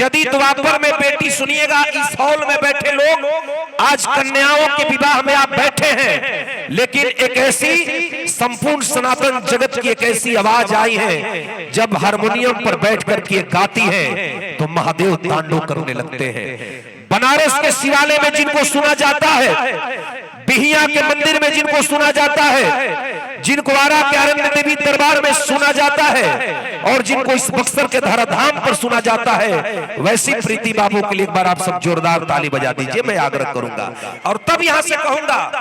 यदि द्वापर में बेटी सुनिएगा, इस हॉल में बैठे लोग आज कन्याओं के विवाह में आप बैठे हैं, लेकिन एक ऐसी संपूर्ण सनातन जगत की एक ऐसी आवाज आई है, जब हारमोनियम पर बैठ करके गाती है तो महादेव तांडव करने लगते हैं। बनारस के शिवालय में जिनको सुना जाता है, बिहिया के मंदिर में जिनको सुना जाता है, जिनको आरा के आनंद देवी दरबार में सुना जाता है, और जिनको इस बक्सर के धराधाम पर सुना जाता है, वैसी प्रीति बाबू के लिए एक बार आप सब जोरदार ताली बजा दीजिए, मैं आग्रह करूंगा। और तब यहां से कहूंगा,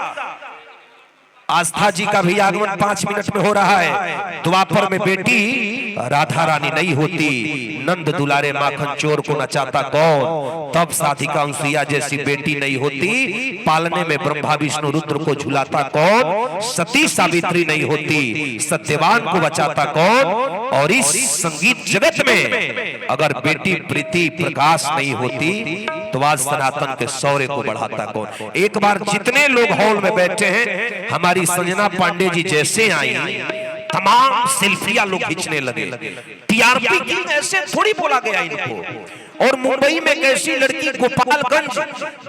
आस्था जी का भी आगमन 5 मिनट में हो रहा है। द्वापर में बेटी राधा रानी नहीं होती, नंद दुलारे माखन चोर को नचाता कौन, तब साधिका अंसुईया जैसी बेटी नहीं होती, पालने में ब्रह्मा विष्णु रुद्र को झुलाता कौन, सती सावित्री नहीं होती, सत्यवान को बचाता कौन, और इस संगीत जगत में अगर बेटी प्रीति प्रकाश नहीं होती तो आज सनातन के शौर्य को बढ़ाता कौन। एक बार जितने लोग हॉल में बैठे हैं, हमारी संजना पांडे जी जैसे आई, तमाम सेल्फियां लोग खींचने लगे। टीआरपी की ऐसे थोड़ी बोला गया इनको। और मुंबई में एक ऐसी लड़की, गोपालगंज,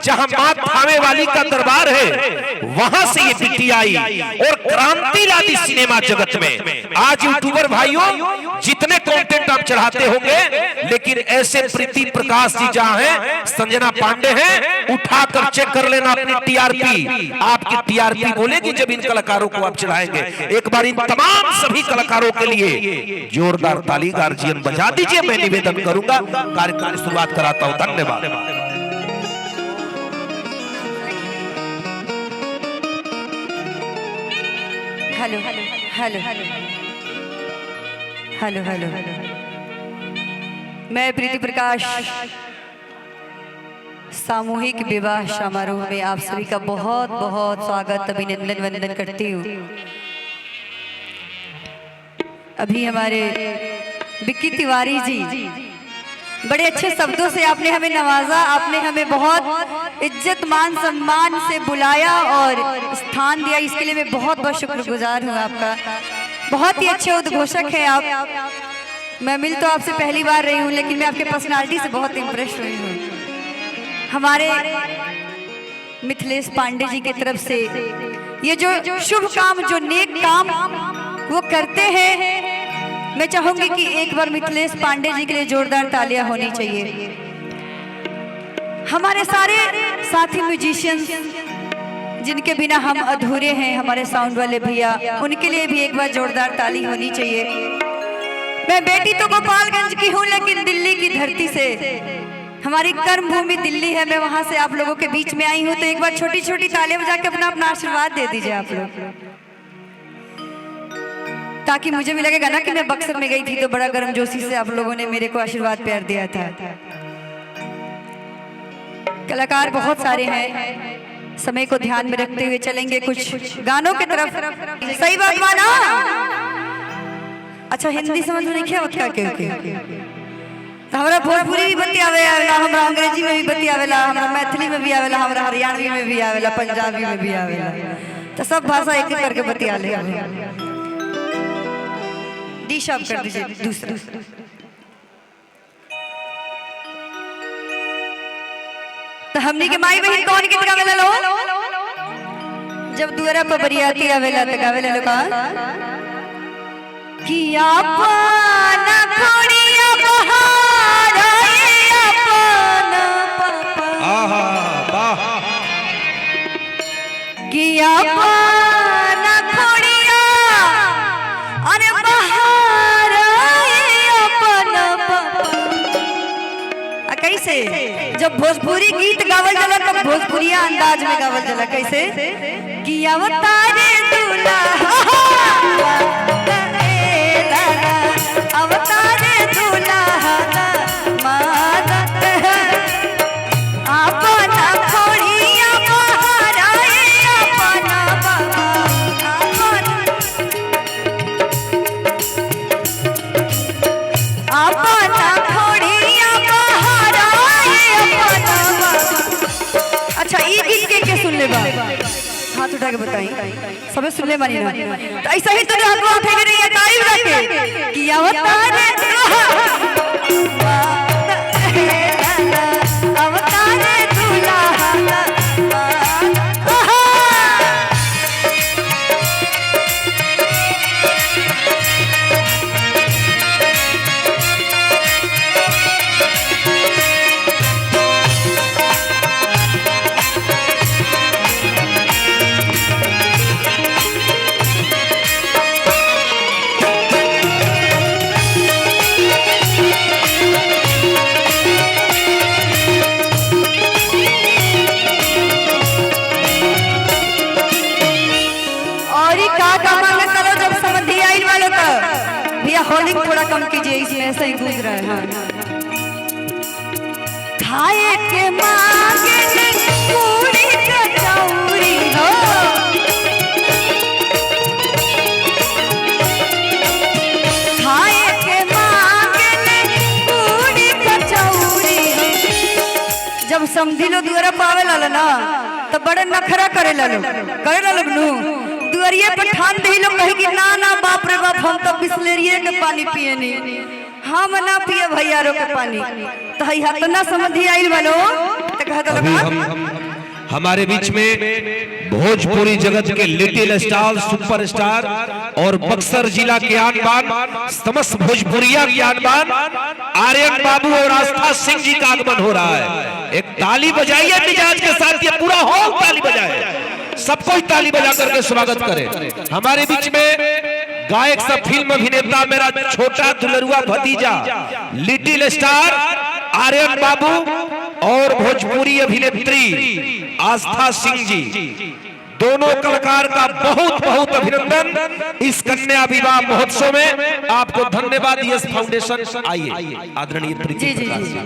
जहां मां थामे वाली का दरबार है, वहां से ये बेटी आई और क्रांति ला दी सिनेमा जगत में। आज यूट्यूबर भाइयों जितने कंटेंट आप चढ़ाते होंगे, लेकिन ऐसे प्रीति प्रकाश जी जहां हैं, संजना पांडे हैं, उठाकर चेक कर लेना अपनी टीआरपी। आपकी टीआरपी बोलेगी जब इन कलाकारों को आप चढ़ाएंगे। एक बार इन तमाम सभी कलाकारों के लिए जोरदार ताली गार्जियन बजा दीजिए। मैं निवेदन करूंगा, कार्यक्रम शुरुआत कराता हूं। धन्यवाद। हेलो हेलो हेलो हेलो, मैं प्रीति प्रकाश सामूहिक विवाह समारोह में आप सभी का बहुत बहुत स्वागत, अभिनंदन वंदन करती हूँ। अभी हमारे विक्की तिवारी जी बड़े अच्छे शब्दों से आपने हमें नवाजा, आपने हमें बहुत इज्जत मान सम्मान से बुलाया और स्थान दिया, इसके लिए मैं बहुत बहुत शुक्रगुजार हूँ आपका। बहुत ही अच्छे उद्घोषक हैं आप। मैं मिल तो आपसे पहली बार रही हूँ, लेकिन मैं आपके पर्सनालिटी से बहुत इम्प्रेस हुई हूँ। हमारे मिथिलेश पांडे जी की तरफ से ये जो शुभ काम, जो नेक काम वो करते हैं, मैं चाहूंगी कि एक बार मिथिलेश पांडे जी के लिए जोरदार तालियां होनी चाहिए। हमारे सारे साथी म्यूजिशियंस जिनके बिना हम अधूरे हैं, हमारे साउंड वाले भैया, उनके लिए भी एक बार जोरदार ताली होनी चाहिए। मैं बेटी तो गोपालगंज की हूँ, लेकिन दिल्ली की धरती से, हमारी कर्म भूमि दिल्ली है, मैं वहां से आप लोगों के बीच में आई हूँ। तो एक बार छोटी छोटी तालियां बजा के अपना अपना आशीर्वाद दे दीजिए आप लोग, ताकि मुझे भी लगेगा ना कि मैं बक्सर में गई थी तो बड़ा गर्मजोशी से आप लोगों ने मेरे को आशीर्वाद प्यार दिया था। कलाकार बहुत सारे हैं, समय को ध्यान में रखते हुए चलेंगे कुछ गानों की तरफ। सही बात माना? अच्छा, हिंदी समझ में नहीं क्या होता हमारा भोजपुरी भी बतियावेला, हमारा अंग्रेजी में भी बतियावेला, हमारा मैथिली में भी आवेला, हमारा हरियाणवी में भी आवेला, पंजाबी में भी आवेला, तो सब भाषा एक एक करके बतिया ले। डी शॉप कर दीजिए दूसरा। तो हमनी के माई बहन कौन गीत गावेला लो? जब दुआरा पर बरियाती आवेला तो गावेला लो का कि आपन खोड़िया बहार आपन पापा, आहा वाह, कि आपन खोड़िया अरे बहार आपन पापा। कैसे जब भोजपुरी गीत गावल जाला तब भोजपुरिया अंदाज में गावल जाला। कैसे कि अवतारे दूल्हा, अवतारे दूल्हा मानत आपन खोड़िया बहार आपन बाबा, आपन खोड़िया बहार आपन बाबा। अच्छा, ये गीत के सुन ले बा, हाथ उठा के बताई, सबे सुन ले मानी ना। तो ऐसा ही तो हाथ को उठा के नहीं है, तारीफ रखे कि अवतार कम कीजिए, इसमें ऐसा ही गूंज रहा है। हाँ। खाए के मांगे पूरी कचौरी हो, खाए के मांगे पूरी कचौरी हो। जब समझी लो दुआरा पावे लाला ना तो बड़े नखरा करे लालो नू दुआरिये पर ठान दे लोग कहे कि ना ना बाप रे बाप हम तो बिस्लेरिये के पानी पिए नहीं, हम ना पिए भैया रो के पानी। तो हैया तो ना समझी आइल वालो तो कहत लगा हमारे बीच में भोजपुरी जगत के लिटिल स्टार, सुपरस्टार और बक्सर जिला के आनबान, समस्त भोजपुरिया के आनबान आर्यन बाबू और आस्था सिंह जी का आगमन हो रहा है। एक ताली बजाइए मिजाज के साथ, ये पूरा हॉल ताली बजाए, सब कोई ताली बजा करके स्वागत करे। हमारे बीच में गायक सब फिल्म अभिनेता मेरा छोटा दुलरुआ भतीजा लिटिल स्टार आर्यन बाबू और भोजपुरी अभिनेत्री आस्था सिंह जी, दोनों कलाकार का बहुत बहुत अभिनंदन इस कन्या विवाह महोत्सव में। आपको धन्यवाद। यस फाउंडेशन आइए आदरणीय प्रीति प्रकाश जी।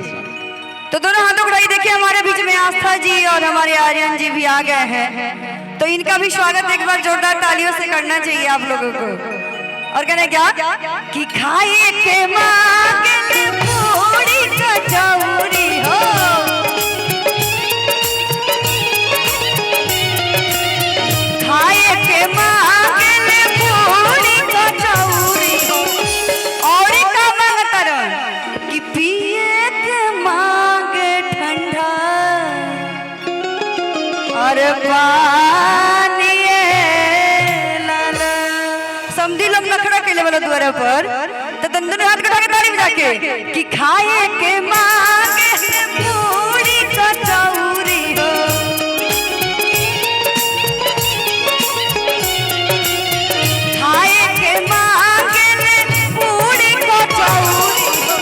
तो दोनों हाथों उठाइए। देखिए हमारे बीच में आस्था जी और हमारे आर्यन जी भी आ गए हैं, तो इनका भी स्वागत एक बार जोरदार तालियों से करना चाहिए आप लोगों को। और कहने क्या कि खाए के मांगे पूरी कचौरी हो, खाए के मांगे पूरी कचौरी हो। और का मांगता रह कि पिए के मांगे ठंडा अरे पानी लाला। समझी लोग नखरा के लेवल द्वारा पर तो दोनों हाथ कटा के ताली बजा के कि खाए के मांगे पूरी कचौरी हो, खाए के मांगे पूरी कचौरी हो,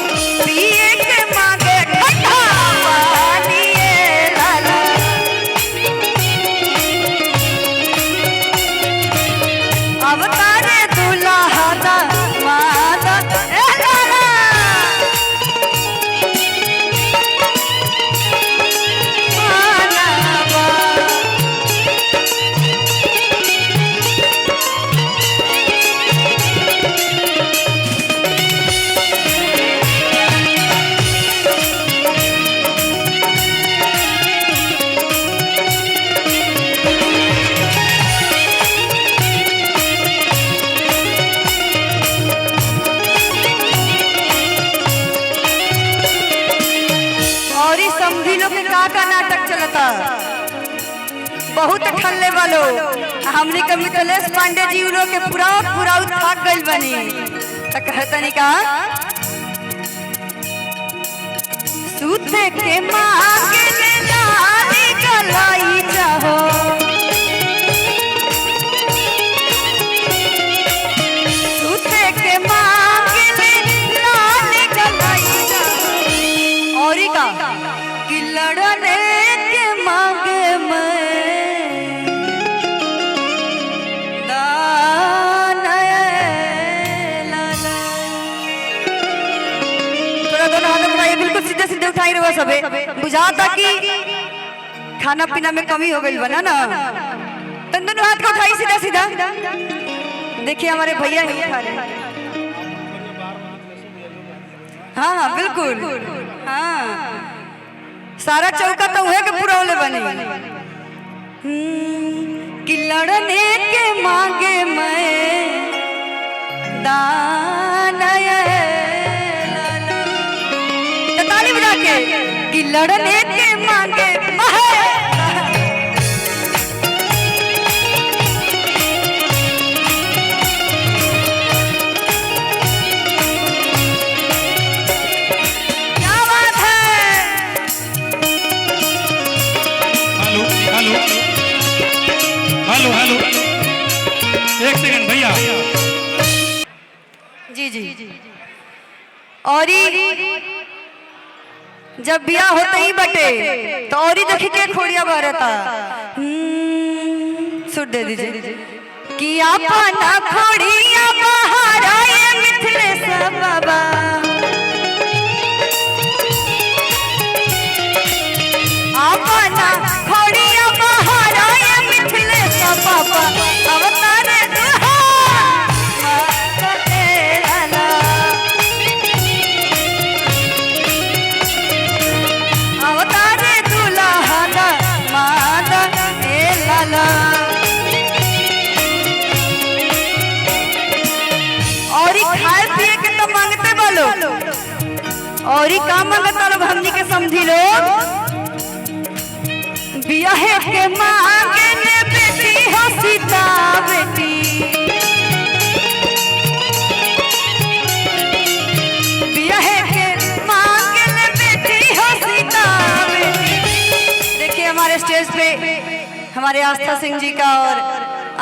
पिए के मांगे ठंडा पानी लाला। अब तारे दुल्हा दा माता ए लाला, मालावा। और इस समझी लो के का नाटक चलता बहुत ठल्ले वालो। हमने के मिथिलेश पांडे जी लोग के पूरा थक गइल बनी त कहतनी का सूते के मांगे ले लाली गलाई चाहो, सूते के मांगे ले लाली गलाई चाहो। और का कि लड़ने के मांगे मैं दाना लाला। थोड़ा दोनों हाथ उठाइए, बिल्कुल सीधे सीधे उठाई रहो सबे। बुझाता कि खाना पीना में कमी हो गई बना ना, तो दोनों हाथ को उठाइए सीधा सीधा। देखिए हमारे भैया ही उठा रहे हैं। हाँ हाँ बिल्कुल, हाँ सारा चौका तो हुए के पूरा होले बने। कि लड़ने के मांगे मैं दाना लाला। तो ताली बजा के कि लड़ने के मांगे हेलो हेलो, एक सेकंड भैया। जी जी। और जब बिया होते ही बटे तो और देखी के खोड़िया भरता। सुट दे दीजिए कि अपना खोड़िया बाहर आए मिथिलेश बाबा अपना खोड़िया बहाराए मिथिलेश बाबा अवतारे अवतारे दुल्हा माता ए लाला। और खाए पिए के तो मांगते बोलो और का मांगता लोग हमनी के समझी लोग बियाहे के मांगे ने बेटी हो सीता बेटी बियाहे के मांगे ने बेटी हो सीता बेटी। देखिए हमारे स्टेज पे हमारे आस्था सिंह जी का और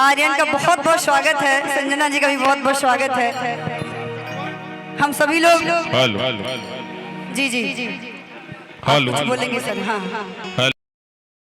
आर्यन का बहुत बहुत स्वागत है, संजना जी का भी बहुत बहुत स्वागत है। हम सभी लोग हेलो जी जी हेलो कुछ बोलेंगे सर। हाँ हाँ